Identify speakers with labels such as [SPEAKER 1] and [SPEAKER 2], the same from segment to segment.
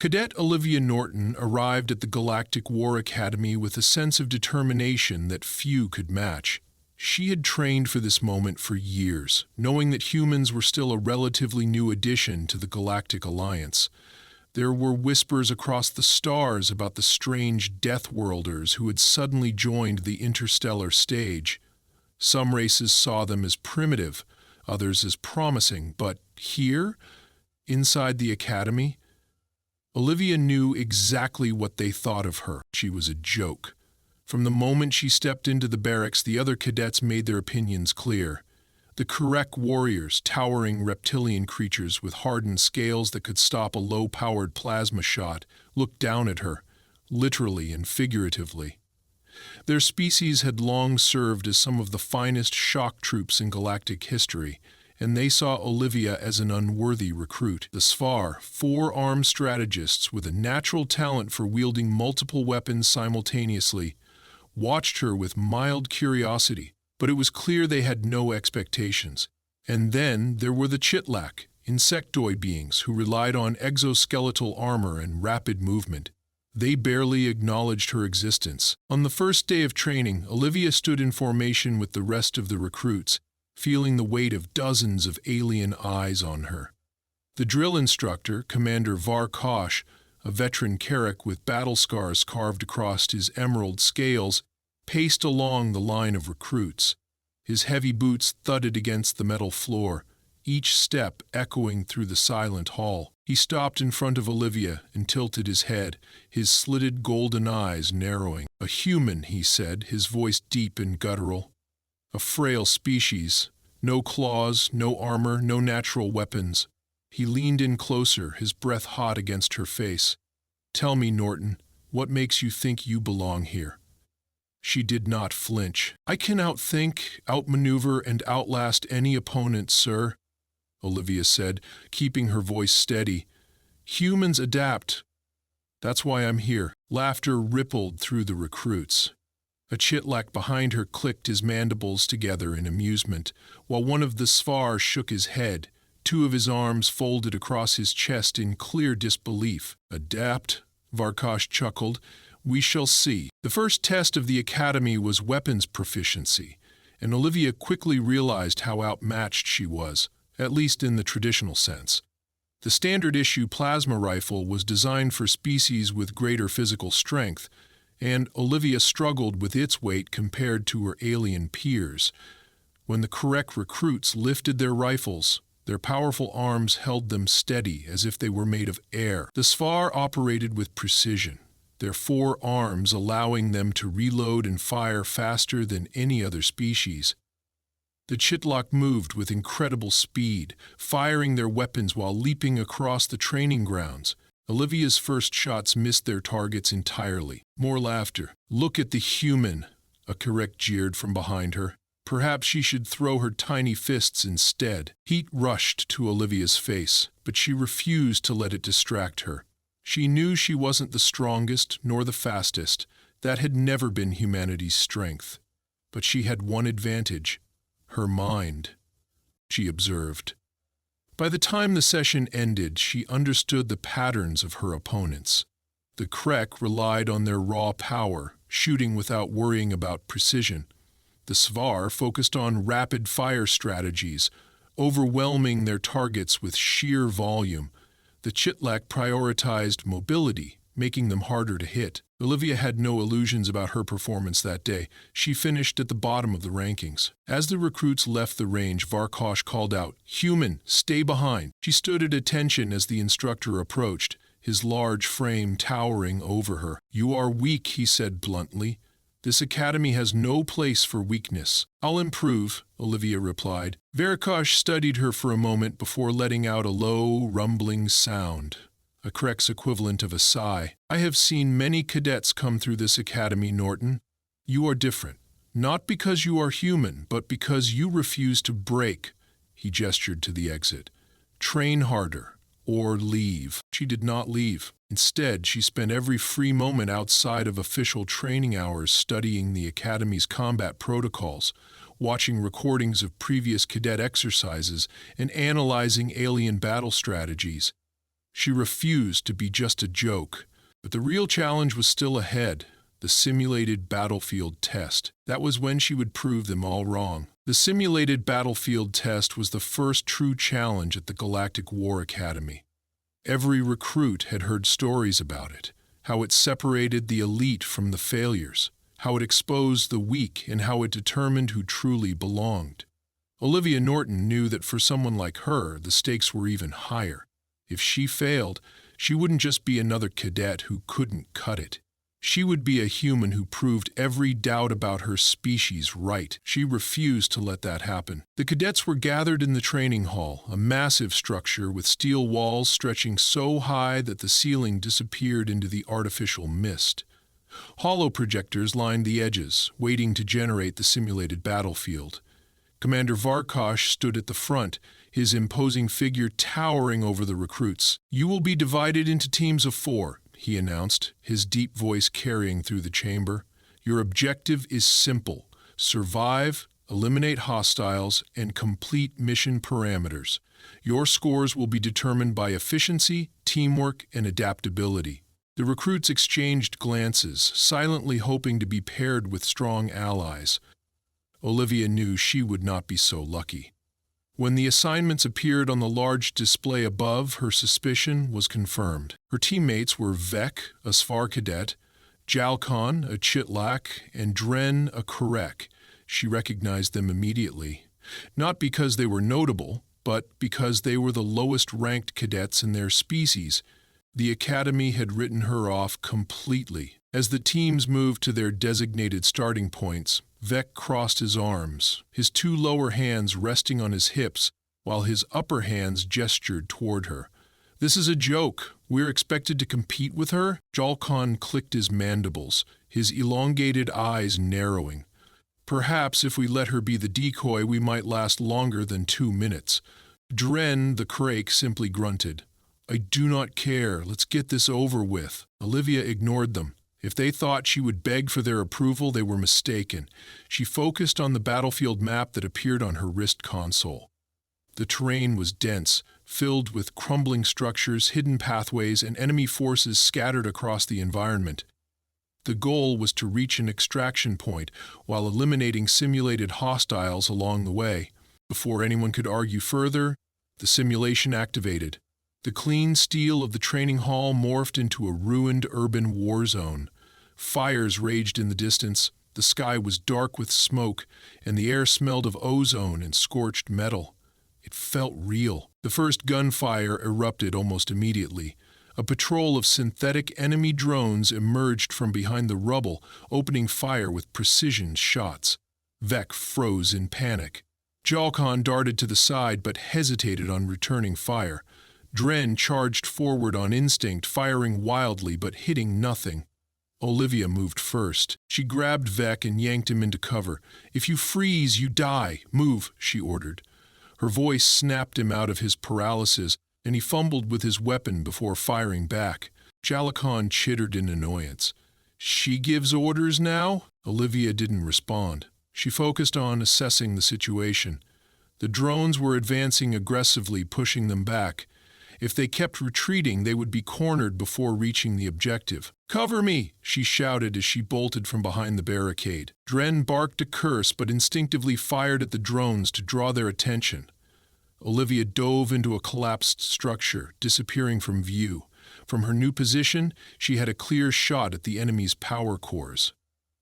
[SPEAKER 1] Cadet Olivia Norton arrived at the Galactic War Academy with a sense of determination that few could match. She had trained for this moment for years, knowing that humans were still a relatively new addition to the Galactic Alliance. There were whispers across the stars about the strange Deathworlders who had suddenly joined the interstellar stage. Some races saw them as primitive, others as promising, but here, inside the Academy, Olivia knew exactly what they thought of her. She was a joke. From the moment she stepped into the barracks, the other cadets made their opinions clear. The Correct warriors, towering reptilian creatures with hardened scales that could stop a low-powered plasma shot, looked down at her, literally and figuratively. Their species had long served as some of the finest shock troops in galactic history, and they saw Olivia as an unworthy recruit. The Svar, four-armed strategists with a natural talent for wielding multiple weapons simultaneously, watched her with mild curiosity, but it was clear they had no expectations. And then there were the Chitlak, insectoid beings who relied on exoskeletal armor and rapid movement. They barely acknowledged her existence. On the first day of training, Olivia stood in formation with the rest of the recruits, feeling the weight of dozens of alien eyes on her. The drill instructor, Commander Varkosh, a veteran Carrick with battle scars carved across his emerald scales, paced along the line of recruits. His heavy boots thudded against the metal floor, each step echoing through the silent hall. He stopped in front of Olivia and tilted his head, his slitted golden eyes narrowing. "A human," he said, his voice deep and guttural. "A frail species. No claws, no armor, no natural weapons." He leaned in closer, his breath hot against her face. "Tell me, Norton, what makes you think you belong here?" She did not flinch. "I can outthink, outmaneuver, and outlast any opponent, sir," Olivia said, keeping her voice steady. "Humans adapt. That's why I'm here." Laughter rippled through the recruits. A Chitlak behind her clicked his mandibles together in amusement, while one of the Svar shook his head, two of his arms folded across his chest in clear disbelief. "Adapt?" Varkosh chuckled. "We shall see." The first test of the Academy was weapons proficiency, and Olivia quickly realized how outmatched she was, at least in the traditional sense. The standard-issue plasma rifle was designed for species with greater physical strength, and Olivia struggled with its weight compared to her alien peers. When the Correct recruits lifted their rifles, their powerful arms held them steady as if they were made of air. The Svar operated with precision, their four arms allowing them to reload and fire faster than any other species. The Chitlak moved with incredible speed, firing their weapons while leaping across the training grounds. Olivia's first shots missed their targets entirely. More laughter. "Look at the human," a Correct jeered from behind her. Perhaps she should throw her tiny fists instead. Heat rushed to Olivia's face, but she refused to let it distract her. She knew she wasn't the strongest nor the fastest. That had never been humanity's strength. But she had one advantage: her mind, she observed. By the time the session ended, she understood the patterns of her opponents. The Krek relied on their raw power, shooting without worrying about precision. The Svar focused on rapid-fire strategies, overwhelming their targets with sheer volume. The Chitlak prioritized mobility, making them harder to hit. Olivia had no illusions about her performance that day. She finished at the bottom of the rankings. As the recruits left the range, Varkosh called out, "Human, stay behind." She stood at attention as the instructor approached, his large frame towering over her. "You are weak," he said bluntly. "This academy has no place for weakness." "I'll improve," Olivia replied. Varkosh studied her for a moment before letting out a low, rumbling sound, a Krek's equivalent of a sigh. "I have seen many cadets come through this academy, Norton. You are different, not because you are human, but because you refuse to break." He gestured to the exit. "Train harder, or leave." She did not leave. Instead, she spent every free moment outside of official training hours studying the Academy's combat protocols, watching recordings of previous cadet exercises, and analyzing alien battle strategies. She refused to be just a joke. But the real challenge was still ahead, the simulated battlefield test. That was when she would prove them all wrong. The simulated battlefield test was the first true challenge at the Galactic War Academy. Every recruit had heard stories about it, how it separated the elite from the failures, how it exposed the weak, and how it determined who truly belonged. Olivia Norton knew that for someone like her, the stakes were even higher. If she failed, she wouldn't just be another cadet who couldn't cut it. She would be a human who proved every doubt about her species right. She refused to let that happen. The cadets were gathered in the training hall, a massive structure with steel walls stretching so high that the ceiling disappeared into the artificial mist. Hollow projectors lined the edges, waiting to generate the simulated battlefield. Commander Varkosh stood at the front, his imposing figure towering over the recruits. "You will be divided into teams of 4, he announced, his deep voice carrying through the chamber. "Your objective is simple: survive, eliminate hostiles, and complete mission parameters. Your scores will be determined by efficiency, teamwork, and adaptability." The recruits exchanged glances, silently hoping to be paired with strong allies. Olivia knew she would not be so lucky. When the assignments appeared on the large display above, her suspicion was confirmed. Her teammates were Vek, a Svar cadet, Jalkon, a Chitlak, and Dren, a Korek. She recognized them immediately, not because they were notable, but because they were the lowest-ranked cadets in their species. The Academy had written her off completely. As the teams moved to their designated starting points, Vek crossed his arms, his 2 lower hands resting on his hips, while his upper hands gestured toward her. "This is a joke. We're expected to compete with her?" Jalkon clicked his mandibles, his elongated eyes narrowing. "Perhaps if we let her be the decoy, we might last longer than 2 minutes." Dren, the Krake, simply grunted. "I do not care. Let's get this over with." Olivia ignored them. If they thought she would beg for their approval, they were mistaken. She focused on the battlefield map that appeared on her wrist console. The terrain was dense, filled with crumbling structures, hidden pathways, and enemy forces scattered across the environment. The goal was to reach an extraction point while eliminating simulated hostiles along the way. Before anyone could argue further, the simulation activated. The clean steel of the training hall morphed into a ruined urban war zone. Fires raged in the distance, the sky was dark with smoke, and the air smelled of ozone and scorched metal. It felt real. The first gunfire erupted almost immediately. A patrol of synthetic enemy drones emerged from behind the rubble, opening fire with precision shots. Vek froze in panic. Jalkon darted to the side but hesitated on returning fire. Dren charged forward on instinct, firing wildly but hitting nothing. Olivia moved first. She grabbed Vek and yanked him into cover. "If you freeze, you die. Move," she ordered. Her voice snapped him out of his paralysis, and he fumbled with his weapon before firing back. Jalkon chittered in annoyance. "She gives orders now?" Olivia didn't respond. She focused on assessing the situation. The drones were advancing aggressively, pushing them back. If they kept retreating, they would be cornered before reaching the objective. "Cover me!" she shouted as she bolted from behind the barricade. Dren barked a curse but instinctively fired at the drones to draw their attention. Olivia dove into a collapsed structure, disappearing from view. From her new position, she had a clear shot at the enemy's power cores.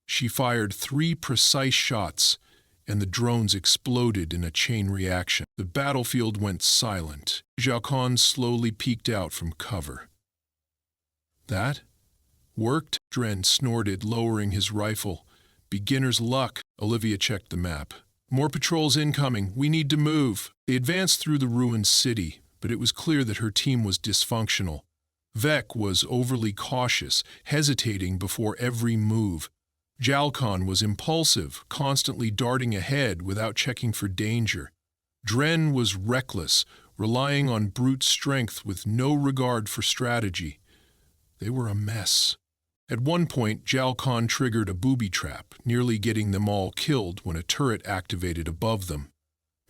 [SPEAKER 1] She fired 3 precise shots, and the drones exploded in a chain reaction. The battlefield went silent. Jalkon slowly peeked out from cover. "That worked?" Dren snorted, lowering his rifle. "Beginner's luck." Olivia checked the map. "More patrols incoming. We need to move." They advanced through the ruined city, but it was clear that her team was dysfunctional. Vek was overly cautious, hesitating before every move. Jalkon was impulsive, constantly darting ahead without checking for danger. Dren was reckless, relying on brute strength with no regard for strategy. They were a mess. At one point, Jalkon triggered a booby trap, nearly getting them all killed when a turret activated above them.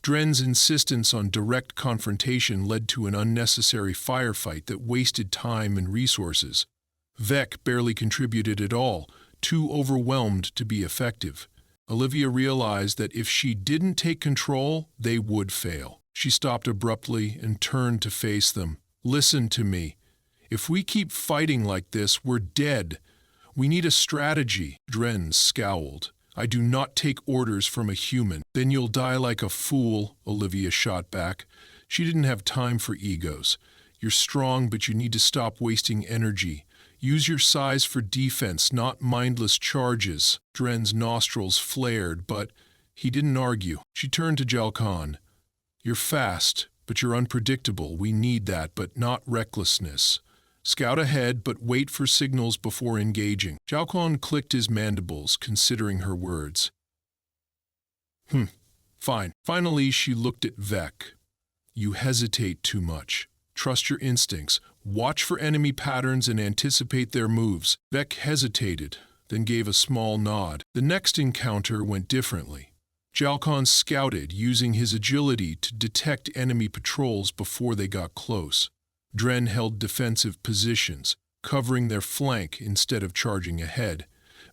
[SPEAKER 1] Dren's insistence on direct confrontation led to an unnecessary firefight that wasted time and resources. Vec barely contributed at all, too overwhelmed to be effective. Olivia realized that if she didn't take control, they would fail. She stopped abruptly and turned to face them. "Listen to me. If we keep fighting like this, we're dead. We need a strategy." Dren scowled. "I do not take orders from a human." "Then you'll die like a fool," Olivia shot back. She didn't have time for egos. "You're strong, but you need to stop wasting energy. Use your size for defense, not mindless charges." Dren's nostrils flared, but he didn't argue. She turned to Jalkan. "You're fast, but you're unpredictable. We need that, but not recklessness. Scout ahead, but wait for signals before engaging." Jalkan clicked his mandibles, considering her words. Fine." Finally, she looked at Vec. "You hesitate too much. Trust your instincts. Watch for enemy patterns and anticipate their moves." Vec hesitated, then gave a small nod. The next encounter went differently. Jalkan scouted, using his agility to detect enemy patrols before they got close. Dren held defensive positions, covering their flank instead of charging ahead.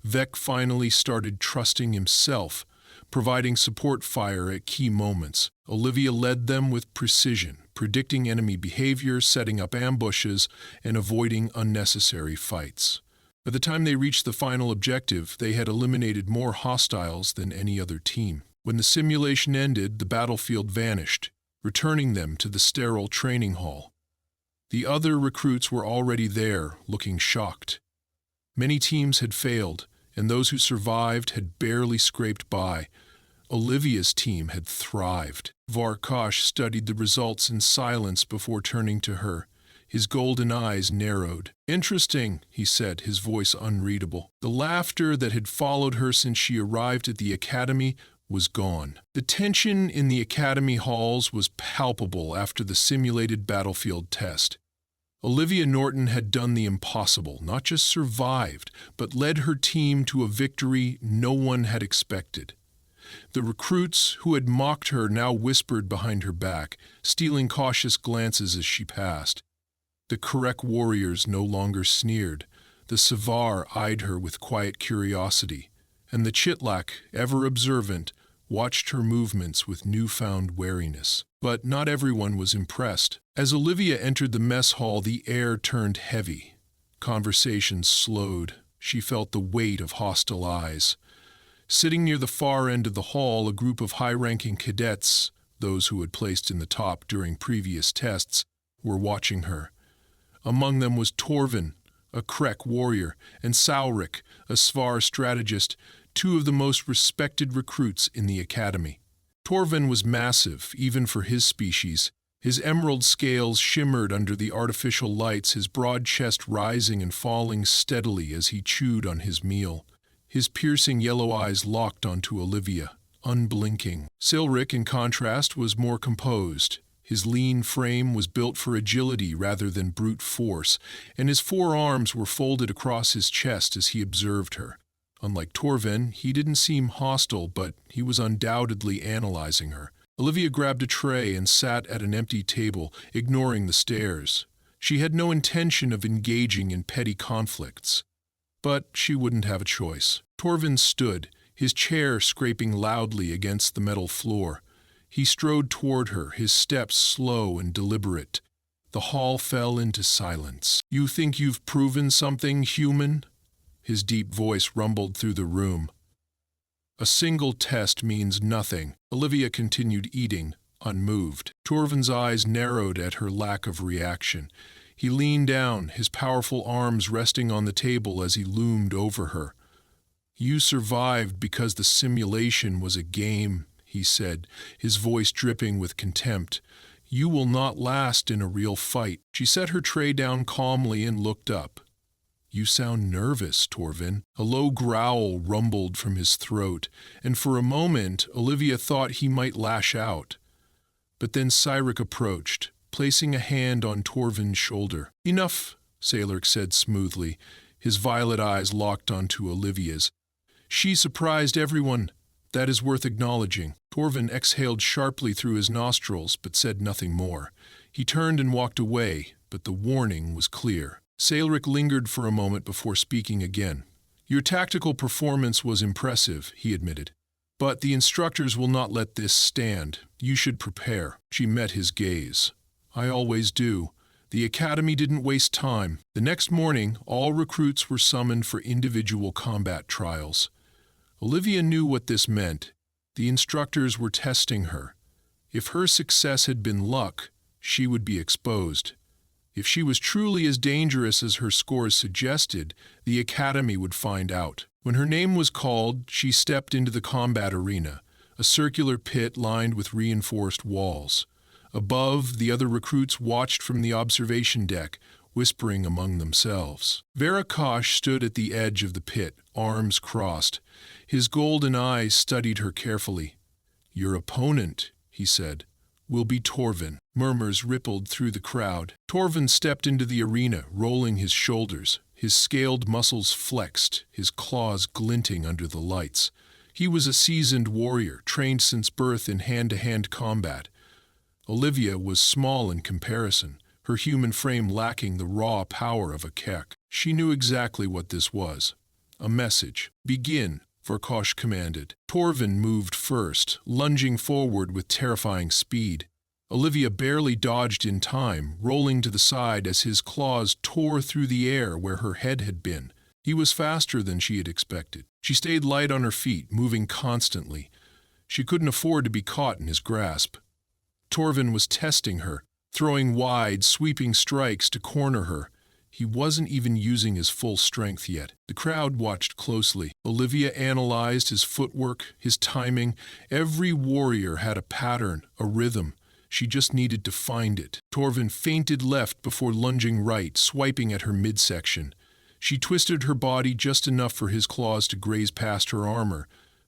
[SPEAKER 1] Vec finally started trusting himself, providing support fire at key moments. Olivia led them with precision, predicting enemy behavior, setting up ambushes, and avoiding unnecessary fights. By the time they reached the final objective, they had eliminated more hostiles than any other team. When the simulation ended, the battlefield vanished, returning them to the sterile training hall. The other recruits were already there, looking shocked. Many teams had failed, and those who survived had barely scraped by. Olivia's team had thrived. Varkosh studied the results in silence before turning to her. His golden eyes narrowed. "Interesting," he said, his voice unreadable. The laughter that had followed her since she arrived at the academy was gone. The tension in the academy halls was palpable after the simulated battlefield test. Olivia Norton had done the impossible, not just survived, but led her team to a victory no one had expected. The recruits who had mocked her now whispered behind her back, stealing cautious glances as she passed. The correct warriors no longer sneered. The Savar eyed her with quiet curiosity, and the Chitlak, ever observant, watched her movements with newfound wariness. But not everyone was impressed. As Olivia entered the mess hall, the air turned heavy. Conversations slowed. She felt the weight of hostile eyes. Sitting near the far end of the hall, a group of high-ranking cadets, those who had placed in the top during previous tests, were watching her. Among them was Torvin, a Krek warrior, and Saurik, a Svar strategist, two of the most respected recruits in the academy. Torvin was massive, even for his species. His emerald scales shimmered under the artificial lights, his broad chest rising and falling steadily as he chewed on his meal. His piercing yellow eyes locked onto Olivia, unblinking. Silric, in contrast, was more composed. His lean frame was built for agility rather than brute force, and his forearms were folded across his chest as he observed her. Unlike Torvin, he didn't seem hostile, but he was undoubtedly analyzing her. Olivia grabbed a tray and sat at an empty table, ignoring the stares. She had no intention of engaging in petty conflicts. But she wouldn't have a choice. Torvin stood, his chair scraping loudly against the metal floor. He strode toward her, his steps slow and deliberate. The hall fell into silence. "You think you've proven something, human?" His deep voice rumbled through the room. "A single test means nothing." Olivia continued eating, unmoved. Torvin's eyes narrowed at her lack of reaction. He leaned down, his powerful arms resting on the table as he loomed over her. "You survived because the simulation was a game," he said, his voice dripping with contempt. "You will not last in a real fight." She set her tray down calmly and looked up. "You sound nervous, Torvin." A low growl rumbled from his throat, and for a moment Olivia thought he might lash out. But then Cyric approached, placing a hand on Torvin's shoulder. "Enough," Saleric said smoothly, his violet eyes locked onto Olivia's. "She surprised everyone. That is worth acknowledging. Torvin exhaled sharply through his nostrils, but said nothing more. He turned and walked away, but the warning was clear. Saelric lingered for a moment before speaking again. Your tactical performance was impressive, he admitted. But the instructors will not let this stand. You should prepare. She met his gaze. I always do. The academy didn't waste time. The next morning, all recruits were summoned for individual combat trials. Olivia knew what this meant. The instructors were testing her. If her success had been luck, she would be exposed. If she was truly as dangerous as her scores suggested, the academy would find out. When her name was called, she stepped into the combat arena, a circular pit lined with reinforced walls. Above, the other recruits watched from the observation deck, whispering among themselves. Varakosh stood at the edge of the pit, arms crossed. His golden eyes studied her carefully. Your opponent, he said, will be Torvin. Murmurs rippled through the crowd. Torvin stepped into the arena, rolling his shoulders, his scaled muscles flexed, his claws glinting under the lights. He was a seasoned warrior, trained since birth in hand-to-hand combat. Olivia was small in comparison, her human frame lacking the raw power of a Kek. She knew exactly what this was. A message. Begin, Varakosh commanded. Torvin moved first, lunging forward with terrifying speed. Olivia barely dodged in time, rolling to the side as his claws tore through the air where her head had been. He was faster than she had expected. She stayed light on her feet, moving constantly. She couldn't afford to be caught in his grasp. Torvin was testing her, throwing wide, sweeping strikes to corner her. He wasn't even using his full strength yet. The crowd watched closely. Olivia analyzed his footwork, his timing. Every warrior had a pattern, a rhythm. She just needed to find it. Torvin feinted left before lunging right, swiping at her midsection. She twisted her body just enough for his claws to graze past her armor,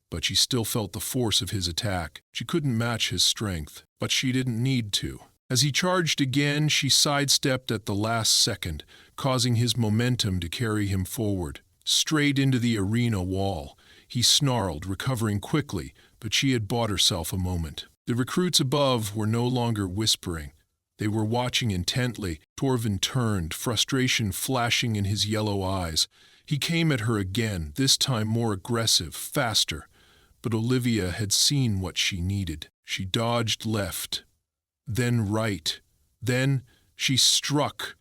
[SPEAKER 1] but she still felt the force of his attack. She couldn't match his strength, but she didn't need to. As he charged again, she sidestepped at the last second, causing his momentum to carry him forward, straight into the arena wall. He snarled, recovering quickly, but she had bought herself a moment. The recruits above were no longer whispering. They were watching intently. Torvin turned, frustration flashing in his yellow eyes. He came at her again, this time more aggressive, faster. But Olivia had seen what she needed. She dodged left, then right. Then she struck.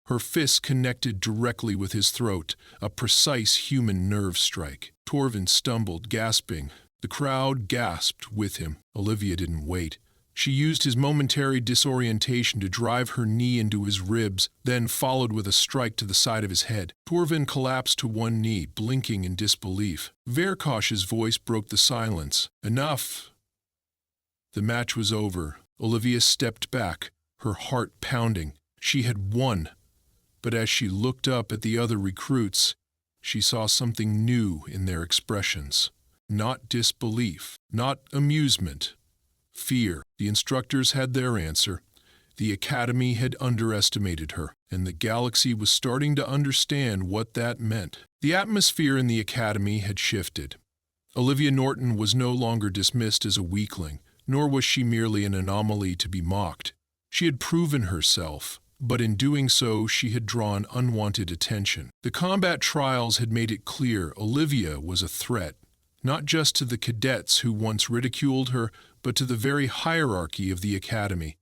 [SPEAKER 1] Her fist connected directly with his throat, a precise human nerve strike. Torvin stumbled, gasping. The crowd gasped with him. Olivia didn't wait. She used his momentary disorientation to drive her knee into his ribs, then followed with a strike to the side of his head. Torvin collapsed to one knee, blinking in disbelief. Varakosh's voice broke the silence. Enough! The match was over. Olivia stepped back, her heart pounding. She had won. But as she looked up at the other recruits, she saw something new in their expressions. Not disbelief, not amusement. Fear. The instructors had their answer. The academy had underestimated her, and the galaxy was starting to understand what that meant. The atmosphere in the academy had shifted. Olivia Norton was no longer dismissed as a weakling, nor was she merely an anomaly to be mocked. She had proven herself, but in doing so she had drawn unwanted attention. The combat trials had made it clear Olivia was a threat, not just to the cadets who once ridiculed her, but to the very hierarchy of the academy.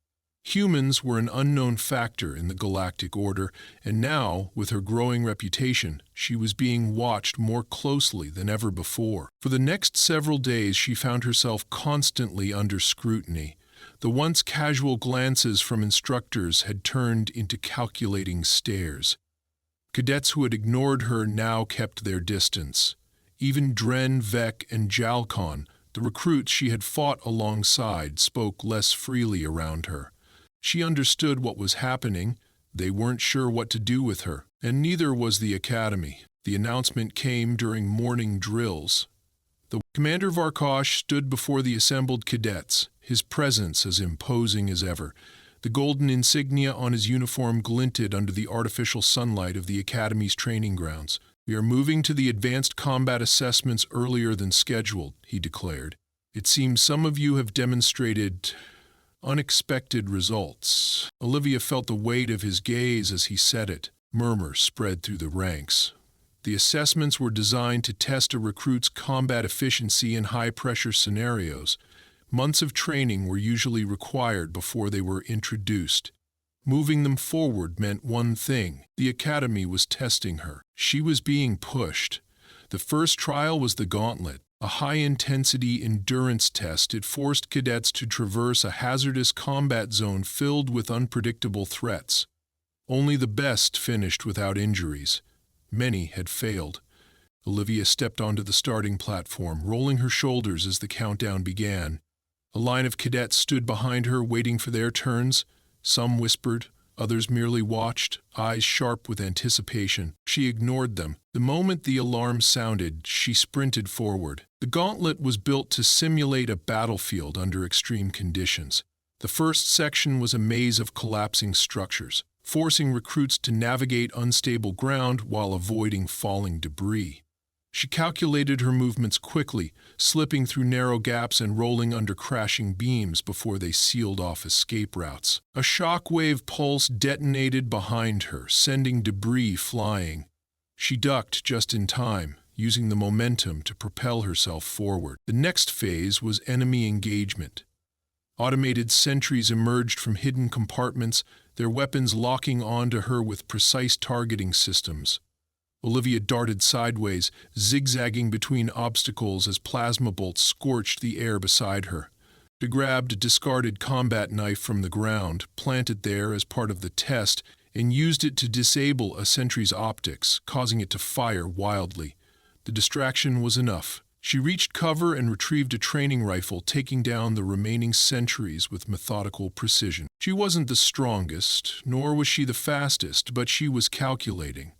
[SPEAKER 1] Humans were an unknown factor in the galactic order, and now, with her growing reputation, she was being watched more closely than ever before. For the next several days she found herself constantly under scrutiny. The once casual glances from instructors had turned into calculating stares. Cadets who had ignored her now kept their distance. Even Dren, Vec, and Jalcon, the recruits she had fought alongside, spoke less freely around her. She understood what was happening. They weren't sure what to do with her, and neither was the academy. The announcement came during morning drills. The Commander Varakosh stood before the assembled cadets, his presence as imposing as ever. The golden insignia on his uniform glinted under the artificial sunlight of the academy's training grounds. "We are moving to the advanced combat assessments earlier than scheduled," he declared. "It seems some of you have demonstrated unexpected results." Olivia felt the weight of his gaze as he said it. Murmurs spread through the ranks. The assessments were designed to test a recruit's combat efficiency in high-pressure scenarios. Months of training were usually required before they were introduced. Moving them forward meant one thing: the Academy was testing her. She was being pushed. The first trial was the Gauntlet, a high-intensity endurance test. It forced cadets to traverse a hazardous combat zone filled with unpredictable threats. Only the best finished without injuries. Many had failed. Olivia stepped onto the starting platform, rolling her shoulders as the countdown began. A line of cadets stood behind her, waiting for their turns. Some whispered, others merely watched, eyes sharp with anticipation. She ignored them. The moment the alarm sounded, she sprinted forward. The gauntlet was built to simulate a battlefield under extreme conditions. The first section was a maze of collapsing structures, forcing recruits to navigate unstable ground while avoiding falling debris. She calculated her movements quickly, slipping through narrow gaps and rolling under crashing beams before they sealed off escape routes. A shockwave pulse detonated behind her, sending debris flying. She ducked just in time, using the momentum to propel herself forward. The next phase was enemy engagement. Automated sentries emerged from hidden compartments, their weapons locking onto her with precise targeting systems. Olivia darted sideways, zigzagging between obstacles as plasma bolts scorched the air beside her. She grabbed a discarded combat knife from the ground, planted there as part of the test, and used it to disable a sentry's optics, causing it to fire wildly. The distraction was enough. She reached cover and retrieved a training rifle, taking down the remaining sentries with methodical precision. She wasn't the strongest, nor was she the fastest, but she was calculating.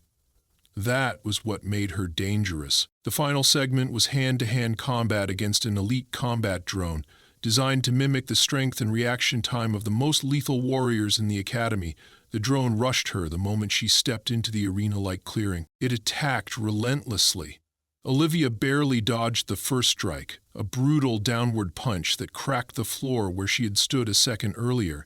[SPEAKER 1] That was what made her dangerous. The final segment was hand-to-hand combat against an elite combat drone, designed to mimic the strength and reaction time of the most lethal warriors in the Academy. The drone rushed her the moment she stepped into the arena-like clearing. It attacked relentlessly. Olivia barely dodged the first strike, a brutal downward punch that cracked the floor where she had stood a second earlier.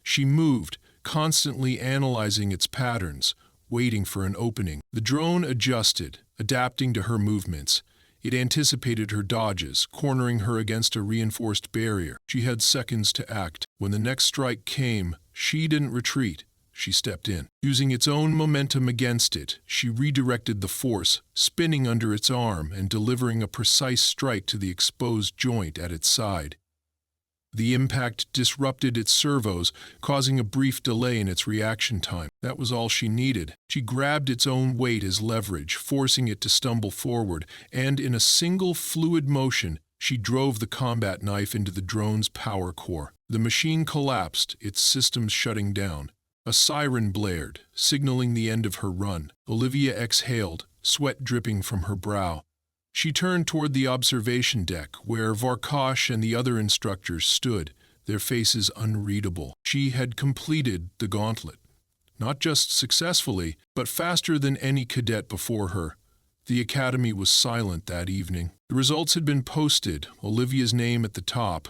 [SPEAKER 1] She moved, constantly analyzing its patterns, waiting for an opening. The drone adjusted, adapting to her movements. It anticipated her dodges, cornering her against a reinforced barrier. She had seconds to act. When the next strike came, she didn't retreat. She stepped in. Using its own momentum against it, she redirected the force, spinning under its arm and delivering a precise strike to the exposed joint at its side. The impact disrupted its servos, causing a brief delay in its reaction time. That was all she needed. She grabbed its own weight as leverage, forcing it to stumble forward, and in a single fluid motion, she drove the combat knife into the drone's power core. The machine collapsed, its systems shutting down. A siren blared, signaling the end of her run. Olivia exhaled, sweat dripping from her brow. She turned toward the observation deck, where Varkosh and the other instructors stood, their faces unreadable. She had completed the gauntlet. Not just successfully, but faster than any cadet before her. The Academy was silent that evening. The results had been posted, Olivia's name at the top.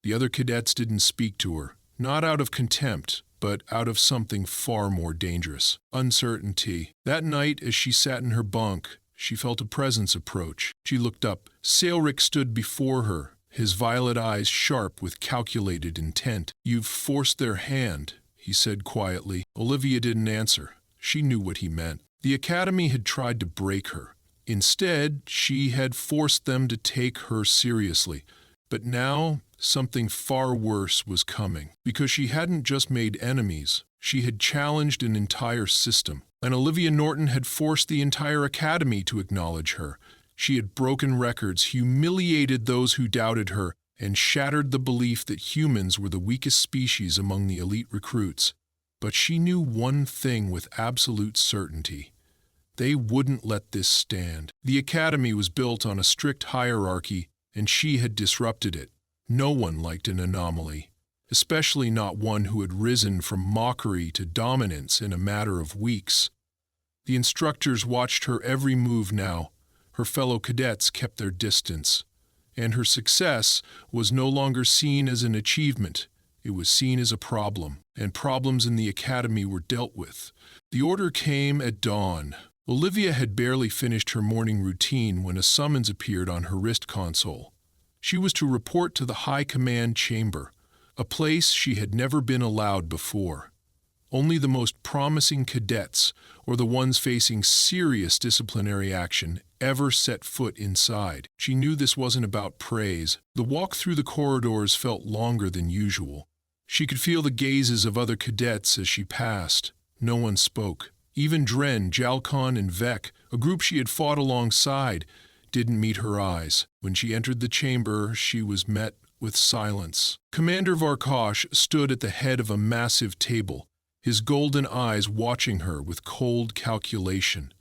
[SPEAKER 1] The other cadets didn't speak to her, not out of contempt, but out of something far more dangerous: uncertainty. That night, as she sat in her bunk, she felt a presence approach. She looked up. Saelric stood before her, his violet eyes sharp with calculated intent. "You've forced their hand," he said quietly. Olivia didn't answer. She knew what he meant. The Academy had tried to break her. Instead, she had forced them to take her seriously. But now, something far worse was coming. Because she hadn't just made enemies, she had challenged an entire system. And Olivia Norton had forced the entire Academy to acknowledge her. She had broken records, humiliated those who doubted her, and shattered the belief that humans were the weakest species among the elite recruits. But she knew one thing with absolute certainty: they wouldn't let this stand. The Academy was built on a strict hierarchy, and she had disrupted it. No one liked an anomaly, especially not one who had risen from mockery to dominance in a matter of weeks. The instructors watched her every move now. Her fellow cadets kept their distance. And her success was no longer seen as an achievement. It was seen as a problem, and problems in the academy were dealt with. The order came at dawn. Olivia had barely finished her morning routine when a summons appeared on her wrist console. She was to report to the High Command Chamber, a place she had never been allowed before. Only the most promising cadets, or the ones facing serious disciplinary action, ever set foot inside. She knew this wasn't about praise. The walk through the corridors felt longer than usual. She could feel the gazes of other cadets as she passed. No one spoke. Even Dren, Jalcon, and Vec, a group she had fought alongside, didn't meet her eyes. When she entered the chamber, she was met with silence. Commander Varkosh stood at the head of a massive table, his golden eyes watching her with cold calculation.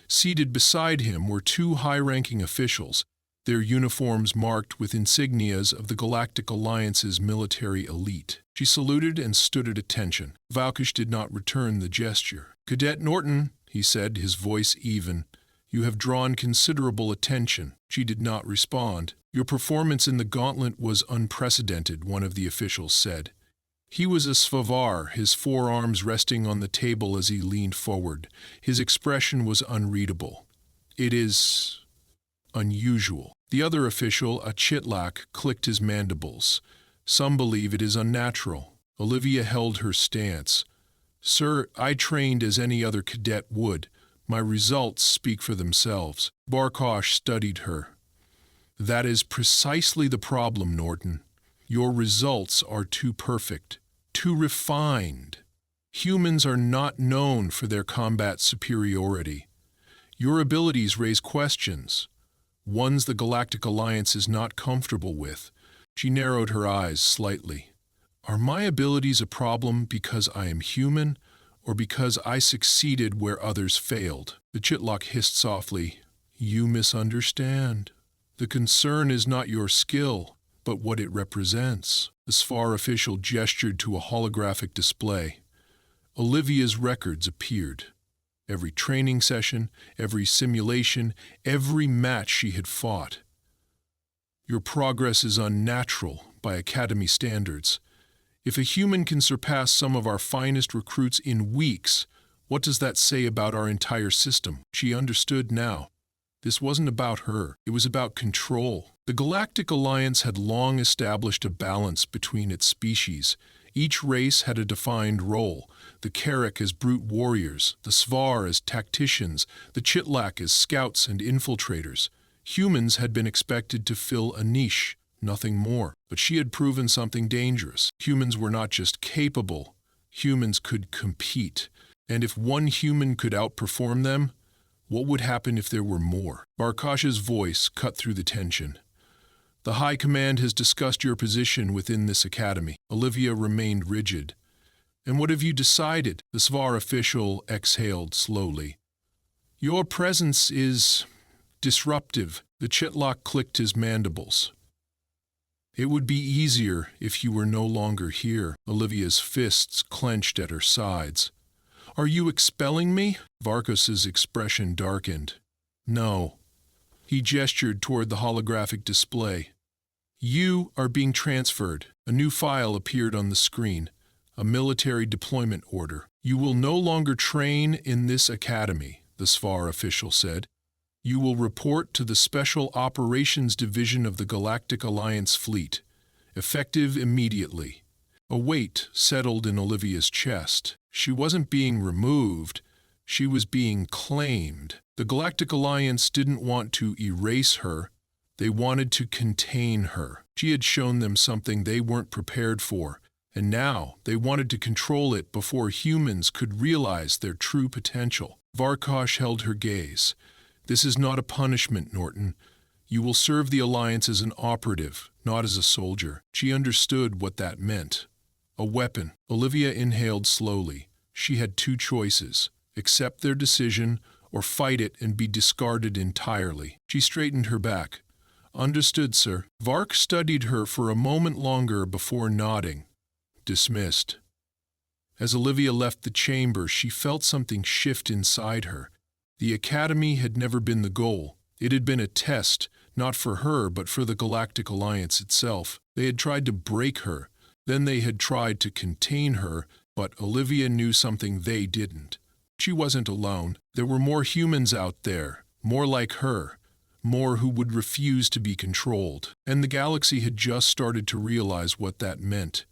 [SPEAKER 1] Seated beside him were two high-ranking officials, their uniforms marked with insignias of the Galactic Alliance's military elite. She saluted and stood at attention. Varkosh did not return the gesture. "Cadet Norton," he said, his voice even, "you have drawn considerable attention." She did not respond. "Your performance in the gauntlet was unprecedented," one of the officials said. He was a Svavar, his forearms resting on the table as he leaned forward. His expression was unreadable. "It is unusual." The other official, a Chitlak, clicked his mandibles. "Some believe it is unnatural." Olivia held her stance. "Sir, I trained as any other cadet would. My results speak for themselves." Varkosh studied her. "That is precisely the problem, Norton. Your results are too perfect, too refined. Humans are not known for their combat superiority. Your abilities raise questions, ones the Galactic Alliance is not comfortable with." She narrowed her eyes slightly. "Are my abilities a problem because I am human, or because I succeeded where others failed?" The Chitlak hissed softly. "You misunderstand. The concern is not your skill, but what it represents." The Svar official gestured to a holographic display. Olivia's records appeared. Every training session, every simulation, every match she had fought. "Your progress is unnatural by Academy standards. If a human can surpass some of our finest recruits in weeks, what does that say about our entire system?" She understood now. This wasn't about her. It was about control. The Galactic Alliance had long established a balance between its species. Each race had a defined role. The Carrick as brute warriors, the Svar as tacticians, the Chitlak as scouts and infiltrators. Humans had been expected to fill a niche, nothing more. But she had proven something dangerous. Humans were not just capable. Humans could compete. And if one human could outperform them, what would happen if there were more? Varkosh's voice cut through the tension. "The High Command has discussed your position within this academy." Olivia remained rigid. "And what have you decided?" The Svar official exhaled slowly. "Your presence is disruptive." The Chitlak clicked his mandibles. "It would be easier if you were no longer here." Olivia's fists clenched at her sides. "Are you expelling me?" Varkos's expression darkened. "No." He gestured toward the holographic display. "You are being transferred." A new file appeared on the screen, a military deployment order. "You will no longer train in this academy," the Svar official said. "You will report to the Special Operations Division of the Galactic Alliance Fleet, effective immediately." A weight settled in Olivia's chest. She wasn't being removed, she was being claimed. The Galactic Alliance didn't want to erase her, they wanted to contain her. She had shown them something they weren't prepared for, and now they wanted to control it before humans could realize their true potential. Varkosh held her gaze. "This is not a punishment, Norton. You will serve the Alliance as an operative, not as a soldier." She understood what that meant. A weapon. Olivia inhaled slowly. She had two choices: accept their decision or fight it and be discarded entirely. She straightened her back. "Understood, sir." Vark studied her for a moment longer before nodding. "Dismissed." As Olivia left the chamber, she felt something shift inside her. The Academy had never been the goal. It had been a test, not for her but for the Galactic Alliance itself. They had tried to break her, then they had tried to contain her, but Olivia knew something they didn't. She wasn't alone. There were more humans out there, more like her, more who would refuse to be controlled. And the galaxy had just started to realize what that meant.